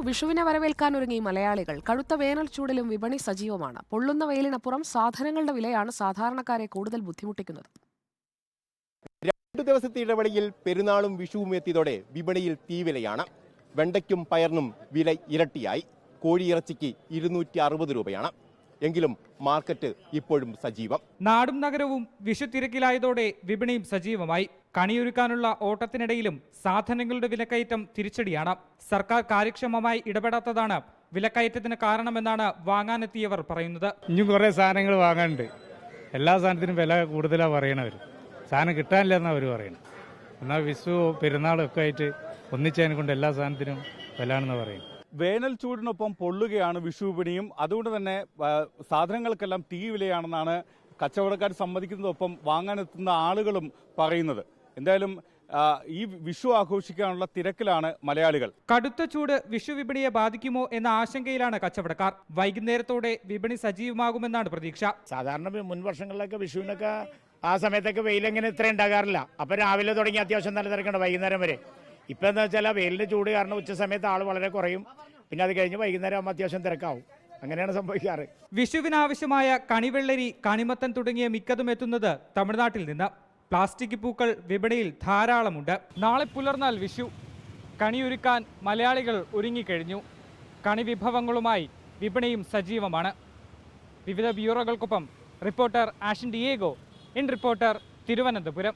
വിഷുവിനെ വരവേൽക്കാനൊരുങ്ങി മലയാളികൾ. കടുത്ത വേനൽ ചൂടിലും വിപണി സജീവമാണ്. പൊള്ളുന്ന വെയിലിനപ്പുറം സാധനങ്ങളുടെ വിലയാണ് സാധാരണക്കാരെ കൂടുതൽ ബുദ്ധിമുട്ടിക്കുന്നത്. 2 ദിവസത്തെ ഇടവേളയിൽ പെരുന്നാളും വിഷുവും എത്തിയതോടെ വിപണിയിൽ തീവിലയാണ്. വെണ്ടയ്ക്കും പയറിനും വില ഇരട്ടിയായി. കോഴിയിറച്ചിക്ക് 260 രൂപയാണ്. എങ്കിലും മാർക്കറ്റ് ഇപ്പോഴും സജീവം. നാടും നഗരവും വിഷു തിരക്കിലായതോടെ വിപണിയും സജീവമായി. കണിയൊരുക്കാനുള്ള ഓട്ടത്തിനിടയിലും സാധനങ്ങളുടെ വിലക്കയറ്റം തിരിച്ചടിയാണ്. സർക്കാർ കാര്യക്ഷമമായി ഇടപെടാത്തതാണ് വിലക്കയറ്റത്തിന് കാരണമെന്നാണ് വാങ്ങാനെത്തിയവർ പറയുന്നത്. ഇനിയും കുറേ സാധനങ്ങൾ വാങ്ങാനുണ്ട്. എല്ലാ സാധനത്തിനും വില കൂടുതലാണ് പറയണവർ. സാധനം കിട്ടാനില്ല എന്നാണ് അവർ പറയുന്നത്. എന്നാൽ വിഷു പെരുന്നാളൊക്കെ ആയിട്ട് ഒന്നിച്ചതിനെ കൊണ്ട് എല്ലാ സാധനത്തിനും വിലയാണെന്ന് പറയും. വേനൽ ചൂടിനൊപ്പം പൊള്ളുകയാണ് വിഷു വിപണിയും. അതുകൊണ്ട് തന്നെ സാധനങ്ങൾക്കെല്ലാം തീ വിലയാണെന്നാണ് കച്ചവടക്കാർ സമ്മതിക്കുന്നതൊപ്പം വാങ്ങാനെത്തുന്ന ആളുകളും പറയുന്നത്. എന്തായാലും ഈ വിഷു ആഘോഷിക്കാനുള്ള തിരക്കിലാണ് മലയാളികൾ. കടുത്ത ചൂട് വിഷു വിപണിയെ ബാധിക്കുമോ എന്ന ആശങ്കയിലാണ് കച്ചവടക്കാർ. വൈകുന്നേരത്തോടെ വിപണി സജീവമാകുമെന്നാണ് പ്രതീക്ഷ. സാധാരണ മുൻ വർഷങ്ങളിലൊക്കെ വിഷുവിനൊക്കെ ആ സമയത്തൊക്കെ വെയിലെങ്ങനെ ഇത്ര ഉണ്ടാകാറില്ല. അപ്പം രാവിലെ തുടങ്ങി അത്യാവശ്യം നല്ല തിരക്കുണ്ട് വൈകുന്നേരം വരെ. ഇപ്പം എന്താ വെച്ചാൽ വെയിലിൻ്റെ ചൂട് കാരണം ഉച്ച സമയത്ത് ആൾ വളരെ കുറയും. പിന്നെ അത് കഴിഞ്ഞ് വൈകുന്നേരം ആകുമ്പോൾ അത്യാവശ്യം തിരക്കാവും. അങ്ങനെയാണ് സംഭവിക്കാറ്. വിഷുവിനാവശ്യമായ കണിവെള്ളരി, കണിമത്തൻ തുടങ്ങിയ മിക്കതും എത്തുന്നത് തമിഴ്നാട്ടിൽ നിന്ന്. പ്ലാസ്റ്റിക് പൂക്കൾ വിപണിയിൽ ധാരാളമുണ്ട്. നാളെ പുലർന്നാൽ വിഷു. കണിയൊരുക്കാൻ മലയാളികൾ ഒരുങ്ങിക്കഴിഞ്ഞു. കണി വിഭവങ്ങളുമായി വിപണിയും സജീവമാണ്. വിവിധ ബ്യൂറോകൾക്കൊപ്പം reporter Ashin Diego, in reporter, Thiruvananthapuram.